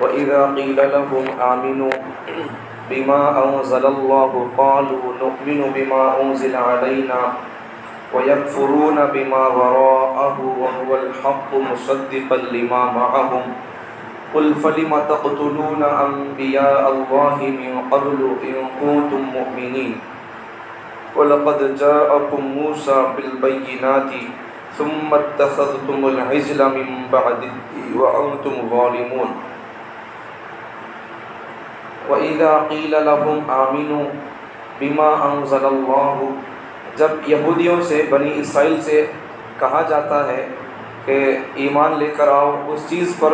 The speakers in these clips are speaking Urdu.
وَإِذَا قِيلَ لَهُمْ آمِنُوا بِمَا أَنزَلَ اللَّهُ قَالُوا نُؤْمِنُ بِمَا أُنزِلَ عَلَيْنَا وَيَكْفُرُونَ بِمَا وَرَاءَهُ وَهُوَ الْحَقُّ مُصَدِّقًا لِمَا مَعَهُمْ قُلْ فَلِمَ تَقْتُلُونَ أَنبِيَاءَ اللَّهِ مِن قَبْلُ إِن كُنتُم مُّؤْمِنِينَ وَلَقَدْ جَاءَكُم مُوسَىٰ بِالْبَيِّنَاتِ ثُمَّ اتَّخَذْتُمُ الْعِجْلَ مِن بَعْدِهِ وَأَنتُمْ ظَالِمُونَ وَإِذَا قِيلَ لَهُمْ آمِنُوا بِمَا أَنزَلَ اللَّهُ جب یہودیوں سے بنی اسرائیل سے کہا جاتا ہے کہ ایمان لے کر آؤ اس چیز پر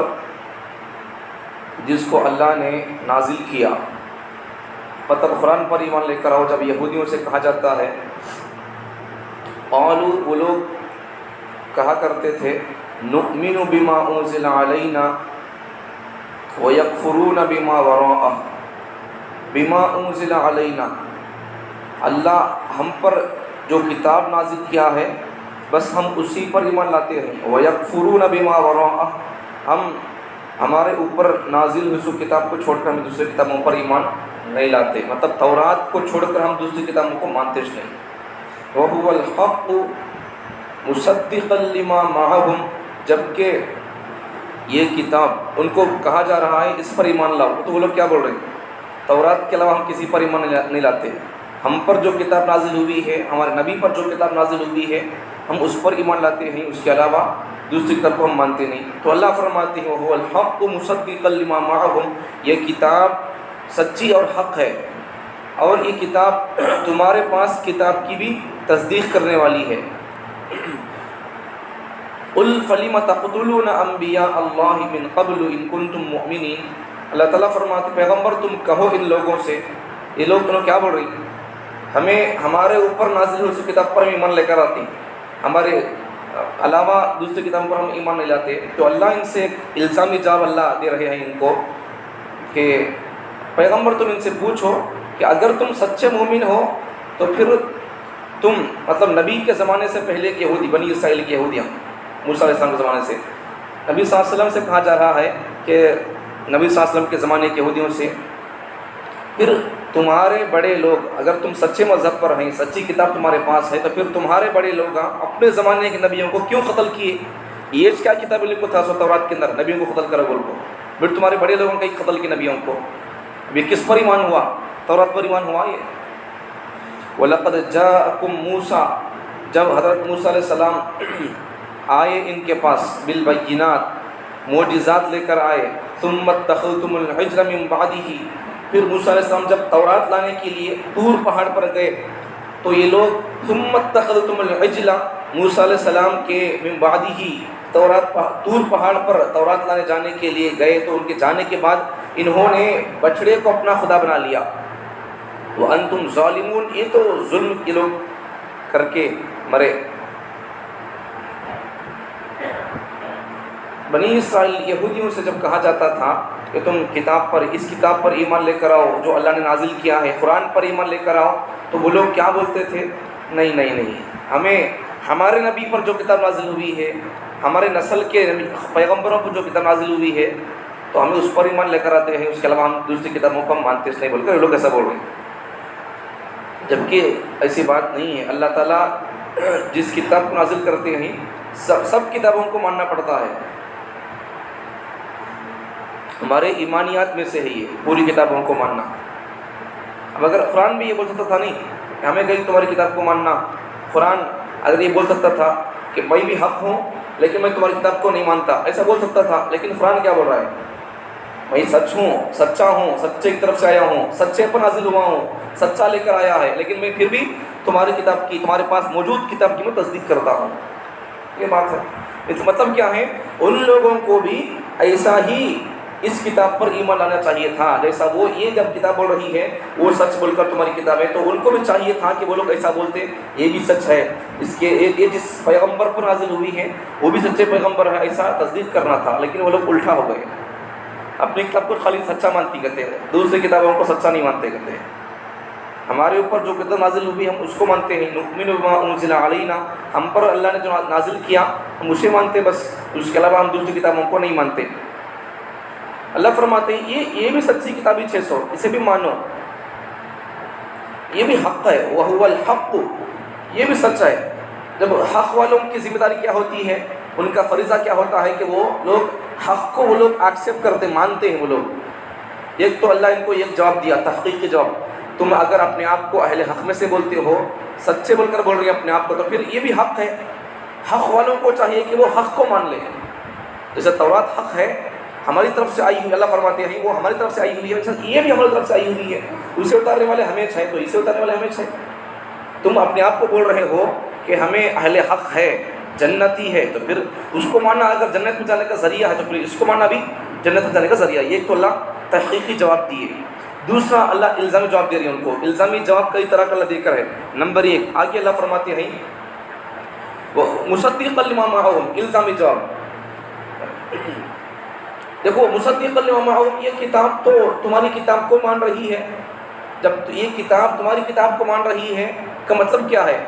جس کو اللہ نے نازل کیا، مطلب قرآن پر ایمان لے کر آؤ جب یہودیوں سے کہا جاتا ہے، قالوا وہ لوگ کہا کرتے تھے نؤمن بما انزل علینا ویکفرون بما وراءہ، بما انزل علینا اللہ ہم پر جو کتاب نازل کیا ہے بس ہم اسی پر ایمان لاتے ہیں، ویکفرون بما وراءہ ہمارے اوپر نازل ہوئی سو کتاب کو چھوڑ کر ہم دوسری کتابوں پر ایمان نہیں لاتے، مطلب تورات کو چھوڑ کر ہم دوسری کتابوں کو مانتے نہیں۔ وَهُوَ الْحَقُّ مُصَدِّقًا لِمَا مَعَهُمْ جبکہ یہ کتاب ان کو کہا جا رہا ہے اس پر ایمان لاؤ، تو وہ لوگ کیا بول رہے ہیں؟ تورات کے علاوہ ہم کسی پر ایمان نہیں لاتے، ہم پر جو کتاب نازل ہوئی ہے، ہمارے نبی پر جو کتاب نازل ہوئی ہے ہم اس پر ایمان لاتے ہیں، اس کے علاوہ دوسری کتاب کو ہم مانتے نہیں۔ تو اللہ فرماتے ہیں وَهُوَ الْحَقُّ مُصَدِّقًا لِمَا مَعَهُمْ یہ کتاب سچی اور حق ہے، اور یہ کتاب تمہارے پاس کتاب کی بھی تصدیق کرنے والی ہے۔ قُلْ فَلِمَ تَقْتُلُونَ أَنبِيَاءَ اللَّهِ مِن قَبْلُ إِن كُنتُم مُّؤْمِنِينَ اللہ تعالیٰ فرماتے پیغمبر تم کہو ان لوگوں سے، یہ لوگ انہوں کیا بول رہی ہیں؟ ہمیں ہمارے اوپر نازل ہوئی اس کتاب پر ہم ایمان لے کر آتے ہیں، ہمارے علاوہ دوسری کتابوں پر ہم ایمان نہیں لاتے۔ تو اللہ ان سے ایک الزامی جواب اللہ دے رہے ہیں ان کو کہ پیغمبر تم ان سے پوچھو کہ اگر تم سچے مومن ہو تو پھر تم مطلب نبی کے زمانے سے پہلے کے یہودی، بنی اسرائیل کے یہودیاں، موسیٰ علیہ السلام کے زمانے سے نبی صلی اللہ علیہ وسلم سے کہا جا رہا ہے کہ نبی صلی اللہ علیہ وسلم کے زمانے کے یہودیوں سے پھر تمہارے بڑے لوگ اگر تم سچے مذہب پر ہیں، سچی کتاب تمہارے پاس ہے، تو پھر تمہارے بڑے لوگ اپنے زمانے کے نبیوں کو کیوں قتل کیے؟ یہ کیا کتاب لکھو تھا سو تورات کے اندر نبیوں کو قتل کرو بول کو، پھر تمہارے بڑے لوگوں کا قتل کی نبیوں کو، اب یہ کس پر ایمان ہوا؟ تورات پر ایمان ہوا یہ۔ وَلَقَدْ جَاءَكُم مُوسَىٰ جب حضرت موسیٰ علیہ السلام آئے ان کے پاس بالبینات معجزات لے کر آئے، ثُمَّ اتَّخَذْتُمُ الْعِجْلَ مِن بَعْدِهِ پھر موسیٰ علیہ السلام جب تورات لانے کے لیے طور پہاڑ پر گئے تو یہ لوگ ثُمَّ اتَّخَذْتُمُ الْعِجْلَ موسیٰ علیہ السلام کے من بعدہ طور پہاڑ پر تورات لانے جانے کے لیے گئے تو ان کے جانے کے بعد انہوں نے بچڑے کو اپنا خدا بنا لیا۔ وَأَنْتُمْ ظَالِمُونَ یہ تو ظلم کے لوگ کر کے مرے۔ بنی اسرائیل یہودیوں سے جب کہا جاتا تھا کہ تم کتاب پر اس کتاب پر ایمان لے کر آؤ جو اللہ نے نازل کیا ہے، قرآن پر ایمان لے کر آؤ، تو وہ لوگ کیا بولتے تھے؟ نہیں نہیں نہیں، ہمیں ہمارے نبی پر جو کتاب نازل ہوئی ہے، ہمارے نسل کے پیغمبروں پر جو کتاب نازل ہوئی ہے تو ہمیں اس پر ایمان لے کر آتے ہیں، اس کے علاوہ ہم دوسری کتابوں کو ہم مانتے نہیں بول کر یہ لوگ ایسا بول رہے ہیں، جبکہ ایسی بات نہیں ہے۔ اللہ تعالیٰ جس کتاب کو نازل کرتے ہیں سب کتابوں کو ماننا پڑتا ہے، ہمارے ایمانیات میں سے ہے یہ پوری کتابوں کو ماننا۔ اب اگر قرآن بھی یہ بول سکتا تھا نہیں کہ ہمیں کہیں تمہاری کتاب کو ماننا، قرآن اگر یہ بول سکتا تھا کہ میں بھی حق ہوں لیکن میں تمہاری کتاب کو نہیں مانتا، ایسا بول سکتا تھا، لیکن قرآن کیا بول رہا ہے؟ میں سچ ہوں، سچا ہوں، سچے کی طرف سے آیا ہوں، سچے پر نازل ہوا ہوں، سچا لے کر آیا ہے، لیکن میں پھر بھی تمہاری کتاب کی، تمہارے پاس موجود کتاب کی میں تصدیق کرتا ہوں۔ یہ بات ہے، اس مطلب کیا ہے؟ ان لوگوں کو بھی ایسا ہی اس کتاب پر ایمان لانا چاہیے تھا جیسا وہ یہ جب کتاب بول رہی ہے وہ سچ بول کر تمہاری کتاب ہے، تو ان کو بھی چاہیے تھا کہ وہ لوگ ایسا بولتے یہ بھی سچ ہے، اس کے یہ جس پیغمبر پر نازل ہوئی ہے وہ بھی سچے پیغمبر ہے، ایسا تصدیق کرنا تھا، لیکن وہ لوگ الٹا ہو گئے، اپنی کتاب کو خالی سچا مانتی کہتے ہیں، دوسری کتابوں کو سچا نہیں مانتے کہتے ہیں۔ ہمارے اوپر جو کتاب نازل ہوئی ہم اس کو مانتے ہیں، نؤمن بما انزل علینا ہم پر اللہ نے جو نازل کیا ہم اسے مانتے، بس اس کے علاوہ ہم دوسری کتابوں کو نہیں مانتے۔ اللہ فرماتے ہیں یہ بھی سچی کتاب ہے 600، اسے بھی مانو، یہ بھی حق ہے، وَهُوَ الْحَقُّ، یہ بھی سچ ہے۔ جب حق والوں کی ذمہ داری کیا ہوتی ہے، ان کا فریضہ کیا ہوتا ہے کہ وہ لوگ حق کو وہ لوگ ایکسیپٹ کرتے، مانتے ہیں وہ لوگ۔ ایک تو اللہ ان کو ایک جواب دیا، تحقیقی جواب، تم اگر اپنے آپ کو اہل حق میں سے بولتے ہو، سچے بول کر بول رہے ہیں اپنے آپ کو، تو پھر یہ بھی حق ہے۔ حق والوں کو چاہیے کہ وہ حق کو مان لیں، جیسے تورات حق ہے، ہماری طرف سے آئی ہوئی، اللہ فرماتے ہیں وہ ہماری طرف سے آئی ہوئی ہے، یہ بھی ہماری طرف سے آئی ہوئی ہے، اسے اتارنے والے ہمیں ہے تو اسے اتارنے والے ہمیں ہے۔ تم اپنے آپ کو بول رہے ہو کہ ہمیں اہل حق ہے، جنتی ہے، تو پھر اس کو ماننا اگر جنت میں جانے کا ذریعہ ہے تو پھر اس کو ماننا بھی جنت میں جانے کا ذریعہ ہے۔ یہ تو اللہ تحقیقی جواب دیے۔ دوسرا اللہ الزامی جواب دے رہی ہے ان کو۔ الزامی جواب کئی طرح کا اللہ دے کر ہے۔ نمبر 1 آگے اللہ فرماتے ہیں وہ مصدقا لما معہم، الزامی جواب۔ دیکھو مصدقا لما معہم، یہ کتاب تو تمہاری کتاب کو مان رہی ہے۔ جب یہ کتاب تمہاری کتاب کو مان رہی ہے کا مطلب کیا ہے؟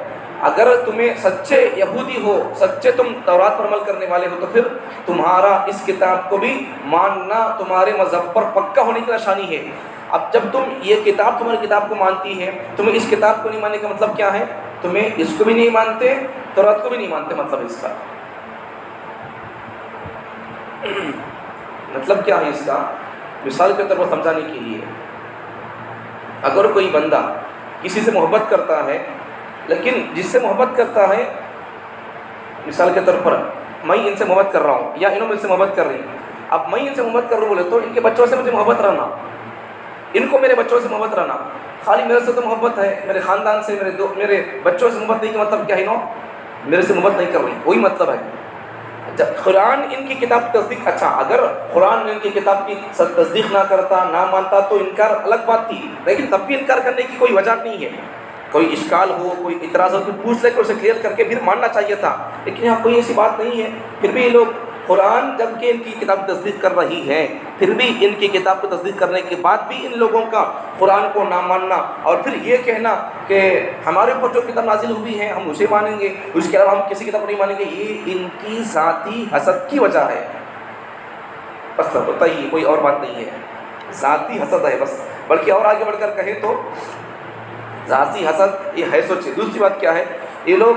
اگر تمہیں سچے یہودی ہو، سچے تم تورات پر عمل کرنے والے ہو، تو پھر تمہارا اس کتاب کو بھی ماننا تمہارے مذہب پر پکا ہونے کی نشانی ہے۔ اب جب تم یہ کتاب تمہاری کتاب کو مانتی ہے، تمہیں اس کتاب کو نہیں ماننے کا مطلب کیا ہے؟ تمہیں اس کو بھی نہیں مانتے، تورات کو بھی نہیں مانتے، مطلب اس کا مطلب کیا ہے اس کا؟ مثال کے طور پر سمجھانے کے لیے، اگر کوئی بندہ کسی سے محبت کرتا ہے، لیکن جس سے محبت کرتا ہے، مثال کے طور پر میں ان سے محبت کر رہا ہوں یا انہوں مجھ سے محبت کر رہی ہیں، اب میں ان سے محبت کر رہا ہوں بولے تو ان کے بچوں سے مجھے محبت رہنا، ان کو میرے بچوں سے محبت رہنا، خالی میرے سے تو محبت ہے، میرے خاندان سے، میرے بچوں سے محبت نہیں، کا مطلب کیا ہے؟ انہوں میرے سے محبت نہیں کر رہی، وہی مطلب ہے۔ جب قرآن ان کی کتاب کی تصدیق، اچھا اگر قرآن ان کی کتاب کی تصدیق نہ کرتا، نہ مانتا تو انکار الگ بات تھی، لیکن تب بھی انکار کرنے کی کوئی وجہ نہیں ہے۔ کوئی اشکال ہو، کوئی اعتراض ہو تو پوچھ لے کر اسے کلیئر کر کے پھر ماننا چاہیے تھا، لیکن یہاں کوئی ایسی بات نہیں ہے۔ پھر بھی یہ لوگ قرآن جب کہ ان کی کتاب تصدیق کر رہی ہے، پھر بھی ان کی کتاب کو تصدیق کرنے کے بعد بھی ان لوگوں کا قرآن کو نہ ماننا اور پھر یہ کہنا کہ ہمارے اوپر جو کتاب نازل ہوئی ہے ہم اسے مانیں گے، اس کے علاوہ ہم کسی کتاب کو نہیں مانیں گے، یہ ان کی ذاتی حسد کی وجہ ہے۔ بس بتائیے، کوئی اور بات نہیں ہے، ذاتی حسد ہے بس۔ بلکہ اور آگے بڑھ کر کہیں تو ذاتی حسد یہ ہے سوچے۔ دوسری بات کیا ہے؟ یہ لوگ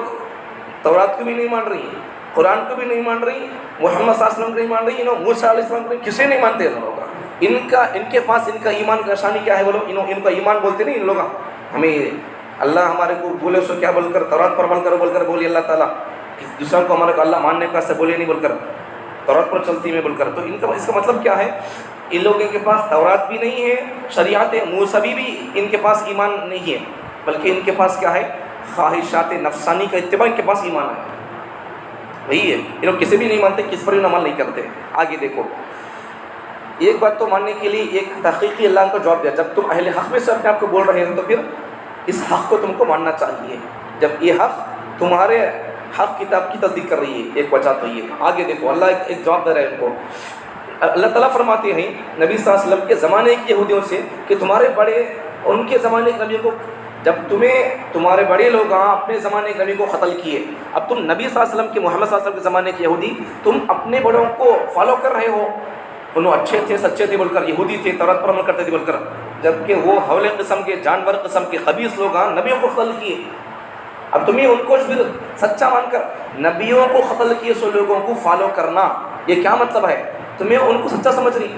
تورات کو بھی نہیں مان رہی، قرآن کو بھی نہیں مان رہی، محمد صلی اللہ علیہ وسلم کو نہیں مان رہی، موسیٰ علیہ السلام کو نہیں، کسے نہیں مانتے ان لوگ۔ ان کے پاس ان کا ایمان کا نشانی کیا ہے بولو؟ ان کا ایمان بولتے نہیں ان لوگ، ہمیں اللہ ہمارے کو بولے سو کیا بول کر تورات پر عمل کرو بول کر بولی اللہ تعالیٰ، دوسروں کو ہمارے کو اللہ ماننے کا سے بولے نہیں بول کر تورات پر چلتی میں بول کر، تو ان کا اس کا مطلب کیا ہے؟ ان لوگوں کے پاس تورات بھی نہیں ہے، شریعت موسوی بھی ان کے پاس ایمان نہیں ہے، بلکہ ان کے پاس کیا ہے؟ خواہشات نفسانی کا اتباع ان کے پاس ایمان ہے، وہی ہے۔ یہ لوگ کسی بھی نہیں مانتے، کس پر بھی عمل نہیں کرتے۔ آگے دیکھو، ایک بات تو ماننے کے لیے ایک تحقیقی اللہ کو جواب دیا، جب تم اہل حق میں سے اپنے آپ کو بول رہے ہو تو پھر اس حق کو تم کو ماننا چاہیے، جب یہ حق تمہارے حق کتاب کی تصدیق کر رہی ہے، ایک وجہ تو یہ۔ آگے دیکھو، اللہ ایک جواب دے رہا ہے ان کو۔ اللہ تعالیٰ فرماتے ہیں نبی صلی اللہ علیہ وسلم کے زمانے کے یہودیوں سے کہ تمہارے بڑے ان کے زمانے کے نبی کو، جب تمہارے بڑے لوگ اپنے زمانے کے نبی کو قتل کیے، اب تم نبی صلی اللہ علیہ وسلم کے محمد صلی اللہ علیہ وسلم کے زمانے کے یہودی تم اپنے بڑوں کو فالو کر رہے ہو، انہوں اچھے تھے، سچے تھے بول کر، یہودی تھے، تورات پر عمل کرتے تھے بول کر، جبکہ وہ حولے قسم کے، جانور قسم کے خبیث لوگ نبیوں کو قتل کیے۔ اب تمہیں ان کو پھر سچا مان کر نبیوں کو قتل کیے سو لوگوں کو فالو کرنا، یہ کیا مطلب ہے؟ تمہیں ان کو سچا سمجھ رہی،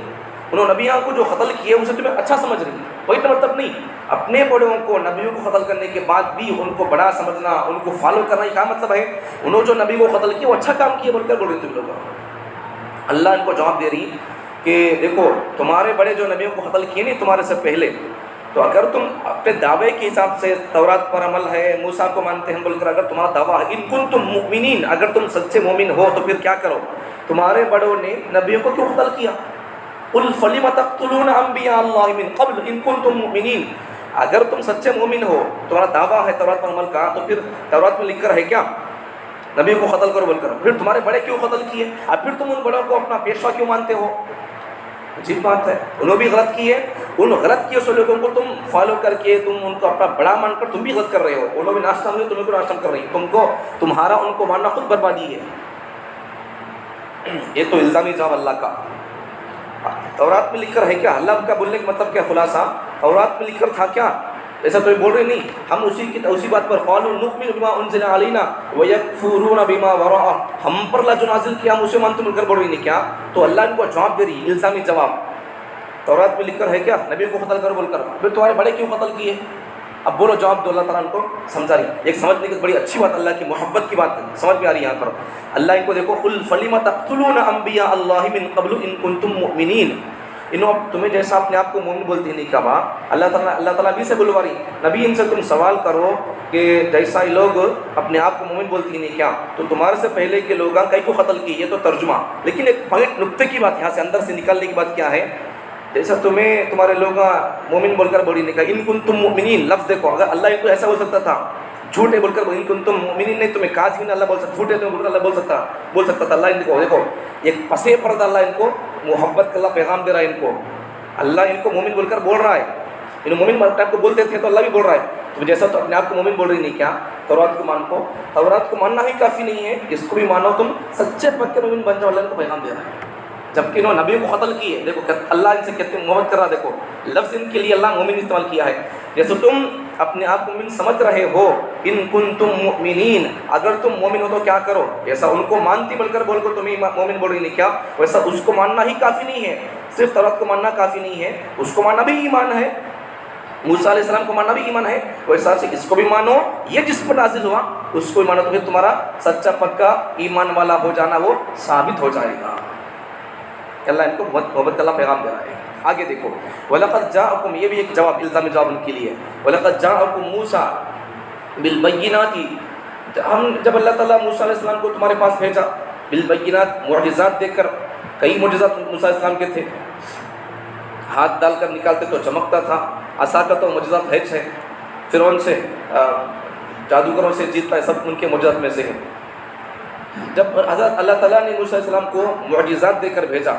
انہوں نبیوں کو جو قتل کیے اسے تمہیں اچھا سمجھ رہی، وہی تو مطلب نہیں۔ اپنے بڑوں کو نبیوں کو قتل کرنے کے بعد بھی ان کو بڑا سمجھنا، ان کو فالو کرنا، یہ کیا مطلب ہے؟ انہوں جو نبی کو قتل کیے وہ اچھا کام کیے بول کر بول رہے تم لوگ۔ اللہ ان کو جواب دے رہی کہ دیکھو تمہارے بڑے جو نبیوں کو قتل کیے نہیں تمہارے سے پہلے، تو اگر تم اپنے دعوے کے حساب سے تورات پر عمل ہے، موسیٰ کو مانتے ہیں بول کر اگر تمہارا دعویٰ ہے ان کنتم مؤمنین، اگر تم سچے مومن ہو تو پھر کیا کرو؟ تمہارے بڑوں نے نبیوں کو کیوں قتل کیا؟ قل فلم تقتلون انبیاء اللہ من قبل ان کنتم مؤمنین، اگر تم سچے مومن ہو، تمہارا دعویٰ ہے تورات پر عمل کا، تو پھر تورات میں لکھ کر ہے کیا نبیوں کو قتل کرو بول کر، پھر تمہارے بڑے کیوں قتل کیے؟ اب پھر تم ان بڑوں کو اپنا پیشوا کیوں مانتے ہو؟ عجیب بات ہے، انہوں بھی غلط کیے، ان غلط کیے سو لوگوں کو تم فالو کر کے تم ان کو اپنا بڑا مان کر تم بھی غلط کر رہے ہو، انہوں بھی ناشتہ ہوئے تمہیں کو ناشتہ کر رہی، تم کو تمہارا ان کو ماننا خود بربادی ہے۔ یہ تو الزامی جواب اللہ کا۔ تورات میں لکھ کر ہے کیا؟ اللہ کا بولنے کا مطلب کیا خلاصہ؟ تورات میں لکھ کر تھا کیا؟ ایسا تو بول رہے نہیں، ہم اسی بات پر قالوا نؤمن بما انزل علینا ویکفرون بما وراءہ، ہم پر اللہ جو نازل کیا ہم اسے مانتے مل کر بول رہی نہیں کیا؟ تو اللہ ان کو جواب دے رہی، الزامی جواب، تورات میں لکھ کر ہے کیا نبی کو قتل کر بول کر، پھر تمہارے بڑے کیوں قتل کیے؟ اب بولو جواب دو، اللہ تعالیٰ ان کو سمجھا رہی۔ ایک سمجھنے کی بڑی اچھی بات، اللہ کی محبت کی بات سمجھ میں آ رہی ہے یہاں پر۔ اللہ ان کو دیکھو، قل فلم تقتلون انبیاء اللہ من قبل ان کنتم مؤمنین، انہوں تمہیں جیسا اپنے آپ کو مومن بولتے نہیں کہا، اللہ تعالیٰ بھی سے بلوا رہی، نبی ان سے تم سوال کرو کہ جیسا یہ لوگ اپنے آپ کو مومن بولتے نہیں کیا، تو تمہارے سے پہلے کے لوگ کئی کو قتل کی، یہ تو ترجمہ، لیکن ایک پوائنٹ نقطے کی بات یہاں سے اندر سے نکالنے کی بات کیا ہے؟ جیسا تمہیں تمہارے لوگ مومن بول کر بولی نہیں کہا، ان کنتم مؤمنین، لفظ دیکھو، اگر اللہ ان کو ایسا بول سکتا تھا جھوٹے بول کر، ان کنتم مؤمنین نہیں، تمہیں کاذبین اللہ بول سکتا، جھوٹے تمہیں بول کر اللہ بول سکتا تھا۔ اللہ ان کو دیکھو، ایک پسے پردہ اللہ ان کو محبت کا اللہ پیغام دے رہا ہے، ان کو اللہ ان کو مومن بول کر بول رہا ہے، انہوں مومن ٹائپ کو بولتے تھے تو اللہ بھی بول رہا ہے، تو جیسا تو اپنے آپ کو مومن بول رہی نہیں کیا؟ تورات کو مان کو، تورات کو ماننا ہی کافی نہیں ہے، اس کو بھی مانو، تم سچے پکے مومن بن جاؤ، اللہ ان کو پیغام دے رہا ہے، جبکہ انہوں نبیوں کو قتل کیے۔ دیکھو اللہ ان سے کتنے محبت کر رہا، دیکھو لفظ ان کے لیے اللہ مومن استعمال کیا ہے، جیسے تم اپنے آپ کو مومن سمجھ رہے ہو، ان کنتم مؤمنین، اگر تم مومن ہو تو کیا کرو، جیسا ان کو مانتی بول کر بول کر تمہیں مومن بول رہی نہیں کیا، ویسا اس کو ماننا ہی کافی نہیں ہے، صرف تورات کو ماننا کافی نہیں ہے، اس کو ماننا بھی ایمان ہے، موسیٰ علیہ السلام کو ماننا بھی ایمان ہے، ویسا سے اس کو بھی مانو، یہ جس پر نازل ہوا اس کو بھی مانو، تو پھر تمہارا سچا پکا ایمان والا ہو جانا وہ ثابت ہو جائے گا۔ اللہ ان کو محبت کا اللہ پیغام دے رہا ہے۔ آگے دیکھو، وَلَقَدْ جَاءَكُمْ، یہ بھی ایک جواب، الزامی جواب ان کے لیے، وَلَقَدْ جَاءَكُمْ مُوسَىٰ بِالْبَيِّنَاتِ، جب اللہ تعالیٰ موسیٰ علیہ السلام کو تمہارے پاس بھیجا، بالبینات، معجزات دے کر، کئی معجزات موسیٰ علیہ السلام کے تھے، ہاتھ ڈال کر نکالتے تو چمکتا تھا، عصا کا تو معجزات ہے، فرعون سے جادوگروں سے جیتتا ہے، سب ان کے معجزات میں سے ہے۔ جب حضرت اللہ تعالیٰ نے موسیٰ علیہ السلام کو معجزات دے کر بھیجا،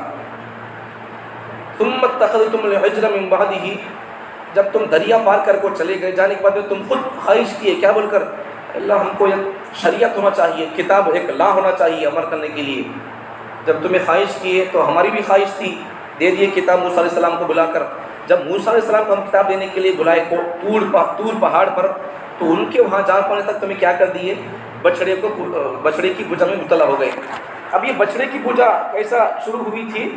ثم اتخذتم العجل من بعدہ، جب تم دریا پار کر کو چلے گئے، جانے کے بعد میں تم خود خواہش کیے، کیا بول کر، اللہ ہم کو ایک شریعت ہونا چاہیے، کتاب، ایک لا ہونا چاہیے عمل کرنے کے لیے، جب تمہیں خواہش کیے تو ہماری بھی خواہش تھی، دے دیے کتاب موسیٰ علیہ السلام کو بلا کر۔ جب موسیٰ علیہ السلام کو ہم کتاب دینے کے لیے بلائے کو طور پہاڑ پر، تو ان کے وہاں جا پانے تک تمہیں کیا کر دیے، بچڑے کی پوجا میں مبتلا ہو گئے۔ اب یہ بچڑے کی پوجا کیسا شروع ہوئی تھی؟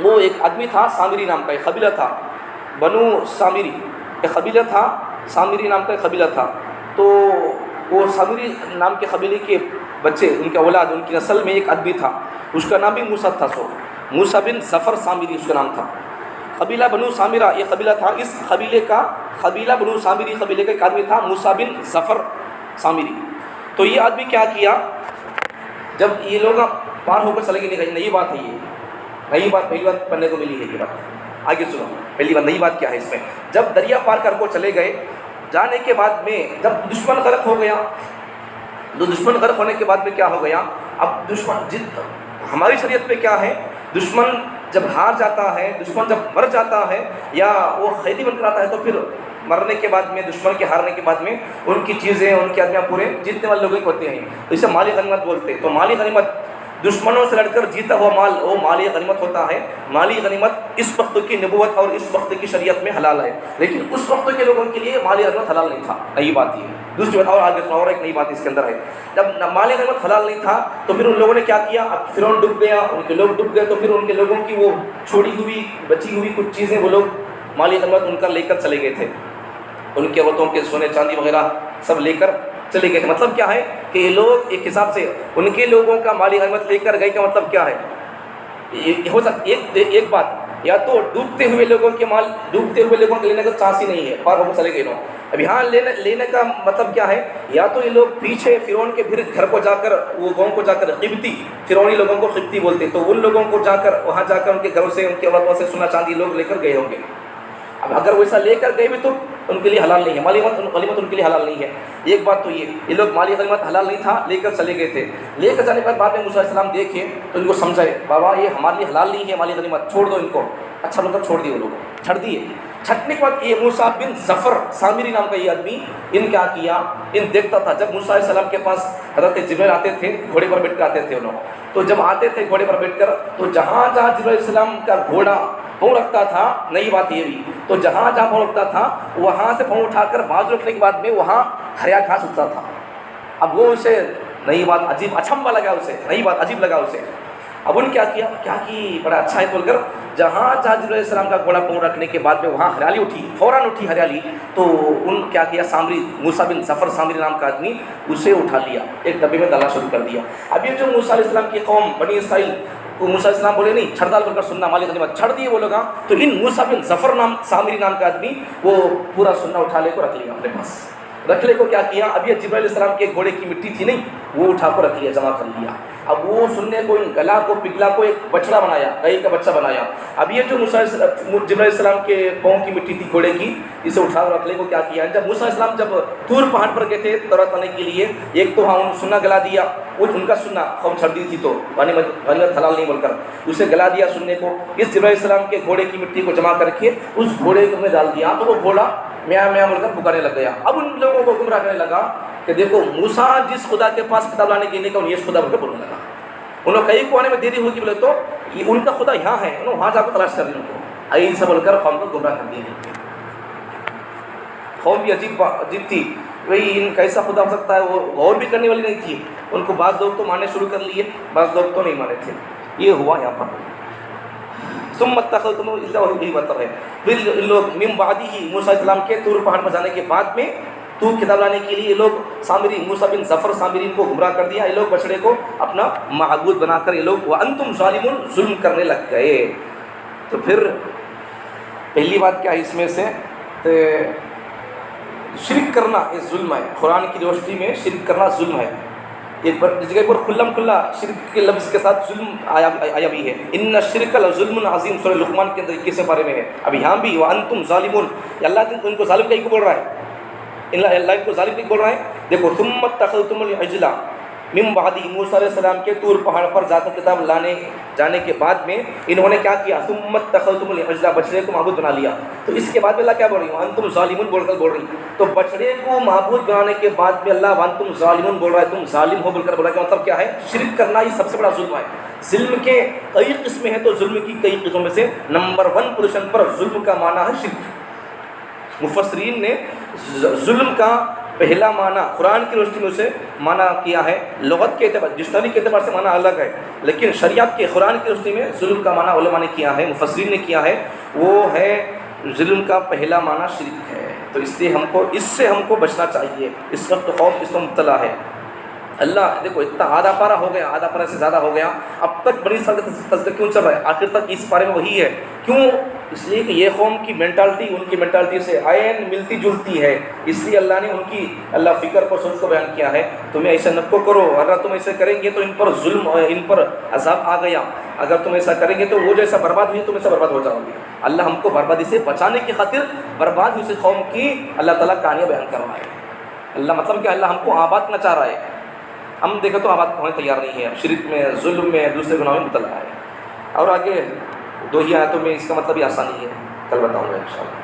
وہ ایک آدمی تھا سامری نام کا، ایک قبیلہ تھا، بنو سامری، ایک قبیلہ تھا، سامری نام کا ایک قبیلہ تھا، تو وہ سامری نام کے قبیلے کے بچے، ان کے اولاد، ان کی نسل میں ایک آدمی تھا، اس کا نام بھی موسیٰ تھا، موسیٰ بن ظفر سامری اس کا نام تھا۔ قبیلہ بنو سامرہ یہ قبیلہ تھا، اس قبیلہ بنو سامری قبیلے کا ایک آدمی تھا موسیٰ بن ظفر سامری۔ تو یہ آدمی کیا کیا، جب یہ لوگ پار ہو کر چلے گئے، نئی بات ہے، یہ نئی بات، پہلی بات پڑھنے کو ملی ہے یہ بات، آگے سنو پہلی بات، نئی بات کیا ہے اس میں، جب دریا پار کر کو چلے گئے، جانے کے بعد میں جب دشمن غرق ہو گیا، تو دشمن غرق ہونے کے بعد میں کیا ہو گیا، اب دشمن ہماری شریعت میں کیا ہے، دشمن جب ہار جاتا ہے، دشمن جب مر جاتا ہے یا وہ قیدی بن کر آتا ہے، تو پھر مرنے کے بعد میں، دشمن کے ہارنے کے بعد میں ان کی چیزیں، ان کے آدمیاں پورے جیتنے والے لوگوں کے ہوتے ہیں، تو اسے مالی غنیمت بولتے ہیں۔ تو مالی غنیمت، دشمنوں سے لڑ کر جیتا ہوا مال، وہ مالی غنیمت ہوتا ہے۔ مالی غنیمت اس وقت کی نبوت اور اس وقت کی شریعت میں حلال ہے، لیکن اس وقت کے لوگوں کے لیے مالی غنیمت حلال نہیں تھا، نئی بات یہ۔ دوسری بات اور آگے اور ایک نئی بات اس کے اندر ہے، جب مالی غنیمت حلال نہیں تھا تو پھر ان لوگوں نے کیا کیا، اب فرعون ڈوب گیا، ان کے لوگ ڈوب گئے، تو پھر ان کے لوگوں کی وہ چھوڑی ہوئی بچی ہوئی کچھ چیزیں وہ لوگ مالی غنیمت ان کا لے کر چلے گئے تھے، ان کے عورتوں کے سونے چاندی وغیرہ سب لے کر چلے گئے تھے۔ مطلب کیا ہے کہ یہ لوگ ایک حساب سے ان کے لوگوں کا مالی غنیمت لے کر گئے، کا مطلب کیا ہے، ہو سکتا ایک بات، یا تو ڈوبتے ہوئے لوگوں کے مال، ڈوبتے ہوئے لوگوں کے لینے کا چانس ہی نہیں ہے، پار ہو کر چلے گئے لوگ۔ اب یہاں لینے کا مطلب کیا ہے، یا تو یہ لوگ پیچھے فرعون کے پھر گھر کو جا کر، وہ گاؤں کو جا کر، قبطی فرعونی لوگوں کو قبطی بولتے، تو ان لوگوں کو جا کر، وہاں جا کر ان کے گھروں سے، ان کے عورتوں سے سونا چاندی لوگ لے کر گئے ہوں گے۔ اب اگر ویسا لے کر گئے بھی تو ان کے لیے حلال نہیں ہے، مالی غنیمت ان کے لیے حلال نہیں ہے۔ ایک بات تو یہ لوگ مالی غنیمت حلال نہیں تھا، لے کر چلے گئے تھے، لے کر جانے کے بعد میں موسیٰ علیہ السلام دیکھے تو ان کو سمجھائے، بابا یہ ہمارے لیے حلال نہیں ہے مالی غنیمت، چھوڑ دو ان کو، اچھا مطلب چھوڑ دیے، وہ لوگ چھڑ دیے۔ چھٹنے کے بعد یہ موسیٰ بن ظفر سامری نام کا یہ آدمی ان کیا کیا، ان دیکھتا تھا جب موسیٰ علیہ السلام کے پاس حضرت جبرائیل آتے تھے، گھوڑے پر بیٹھ کر آتے تھے انہوں، تو جب آتے تھے گھوڑے پر بیٹھ کر تو جہاں جہاں جبرائیل علیہ السلام کا گھوڑا پاؤں رکھتا تھا، نئی بات یہ بھی، تو جہاں جہاں پاؤں رکھتا تھا وہاں سے پاؤں اٹھا کر بازو رکھنے کے بعد میں وہاں ہریا گھاس اگتا تھا۔ اب وہ اسے نئی بات عجیب اچھمبا لگا، اسے نئی بات عجیب لگا اسے۔ اب ان کیا کیا کی بڑا اچھا ہے بول کر جہاں جہاں جبرائیل علیہ السلام کا گھوڑا پاؤں رکھنے کے بعد میں وہاں ہریالی اٹھی، فوراً اٹھی ہریالی، تو ان کیا کیا سامری موسیٰ بن ظفر سامری نام کا آدمی اسے اٹھا لیا، ایک ڈبے میں ڈالنا شروع کر دیا۔ اب یہ جو موسیٰ علیہ السلام کی قوم بنی اسرائیل کو موسیٰ علیہ السلام بولے نہیں چھڑ ڈال بول کر سننا مالی غنیمت چھڑ دیے وہ لوگ، تو ان موسیٰ بن ظفر نام سامری نام کا آدمی وہ پورا سننا اٹھا لے کو رکھ لیا اپنے پاس، رکھ لے کو کیا کیا، اب یہ جبرائیل علیہ السلام کے گھوڑے کی مٹی تھی نہیں وہ اٹھا کر رکھ لیا، جمع کر لیا۔ اب وہ سننے کو ان گلا کو پگلا کو ایک بچڑا بنایا، گائے کا بچہ بنایا۔ اب یہ جو جبرائیل علیہ السلام کے پاؤں کی مٹی تھی گھوڑے کی، اسے اٹھا کر رکھ لے کو کیا کیا، جب موسیٰ علیہ السلام جب طور پہاڑ پر گئے تھے تورات پانے کے لیے، ایک تو ہاں سننا گلا دیا، ان کا سننا قوم چھڑ دی تھی تو غنیمت حلال نہیں بول کر اسے گلا دیا سننے کو، اس جبرائیل علیہ السلام کے گھوڑے کی مٹی کو جمع کر کے اس گھوڑے کو میں ڈال دیا، تو وہ گھوڑا میاں میاں بول کر پکارنے لگ گیا۔ اب ان لوگوں کو گمراہ کرنے لگا کہ دیکھو موسیٰ جس خدا کے پاس کتاب لانے کے لیے کہ یہ خدا بول کر بولنے لگا، انہوں کئی کو آنے میں دیری ہوگی بولے تو ان کا خدا یہاں ہے، انہوں وہاں جا کر تلاش کر لی، ان کو ایسا بول کر قوم کو گمراہ کر دیا۔ قوم بھی عجیب تھی، وہی ان کیسا خدا ہو سکتا ہے، وہ غور بھی کرنے والی نہیں تھی، ان کو بعض لوگ تو ماننے شروع کر لیے، بعض لوگ تو نہیں مانے تھے، یہ ہوا یہاں پر۔ ثم اتخذتم الا وهي مطلب ہے پھر ان لوگ من بعدہ موسیٰ علیہ السلام کے طور پہاڑ پر جانے کے بعد میں تو کتاب لانے کے لیے یہ لوگ سامری موسیٰ بن ظفر سامرین کو گمراہ کر دیا، یہ لوگ بچڑے کو اپنا معبود بنا کر یہ لوگ وانتم ظالمون ظلم کرنے لگ گئے۔ تو پھر پہلی بات کیا ہے اس میں سے، شرک کرنا یہ ظلم ہے، قرآن کی روشنی میں شرک کرنا ظلم ہے، ایک جگہ پر کھلم کھلا شرک کے لفظ کے ساتھ ظلم آیا بھی ہے، ان الشرک لظلم عظیم، سورہ لقمان کے اندر 21 بارے میں ہے۔ اب یہاں بھی وانتم ظالمون، اللہ ان کو ظالم کہیں کو بول رہا ہے، اللہ ان کو ظالم کہیں بول رہا ہے۔ دیکھو ثم اتخذتم العجل من بعد موسیٰ علیہ السلام کے طور پہاڑ پر جا کر کتاب لانے جانے کے بعد میں انہوں نے کیا کیا، ثم اتخذتم العجل، بچڑے کو معبود بنا لیا۔ تو اس کے بعد میں اللہ کیا بول رہی ہے، وانتم ظالمون بول کر بول رہی، تو بچڑے کو معبود بنانے کے بعد میں اللہ وانتم ظالمون بول رہا ہے، تم ظالم ہو بول کر بولا، کہ مطلب کیا ہے، شرک کرنا یہ سب سے بڑا ظلم ہے۔ ظلم کے کئی قسمیں ہیں، تو ظلم کی کئی قسموں میں سے نمبر 1 پوزیشن پر ظلم کا معنی ہے شرک۔ مفسرین نے ظلم کا پہلا معنی قرآن کی روشنی میں اسے معنی کیا ہے، لغت کے اعتبار ڈکشنری کے اعتبار سے معنی الگ ہے، لیکن شریعت کے قرآن کی روشنی میں ظلم کا معنی علماء نے کیا ہے، مفسرین نے کیا ہے، وہ ہے ظلم کا پہلا معنی شرک ہے۔ تو اس لیے اس سے ہم کو بچنا چاہیے، اس وقت قوم اس میں مبتلا ہے۔ اللہ دیکھو اتنا آدھا پارہ ہو گیا، آدھا پارہ سے زیادہ ہو گیا، اب تک بنی اسرائیل کا تذکرہ کیوں چل رہا ہے، آخر تک اس پارے میں وہی ہے، کیوں؟ اس لیے کہ یہ قوم کی مینٹالٹی ان کی مینٹالٹی سے عین ملتی جلتی ہے، اس لیے اللہ نے ان کی اللہ فکر کو سوچ کو بیان کیا ہے، تمہیں ایسا نہ کرو، اگر تم ایسے کریں گے تو ان پر ظلم، ان پر عذاب آ گیا، اگر تم ایسا کریں گے تو وہ جیسا برباد ہوئی تم ایسا برباد ہو جاؤ گے۔ اللہ ہم کو بربادی سے بچانے کی خاطر برباد ہوئی سے قوم کی اللہ تعالیٰ کہانیاں بیان کر رہا ہے۔ اللہ مطلب کہ اللہ ہم کو آباد کرنا چاہ رہا ہے، ہم دیکھیں تو آباد ہونے تیار نہیں ہے، شرک میں، ظلم میں، دوسرے گناہوں میں مبتلا ہے۔ اور آگے 2 ہی آیتوں میں اس کا مطلب ہی آسانی ہے، کل بتاؤں گا انشاءاللہ۔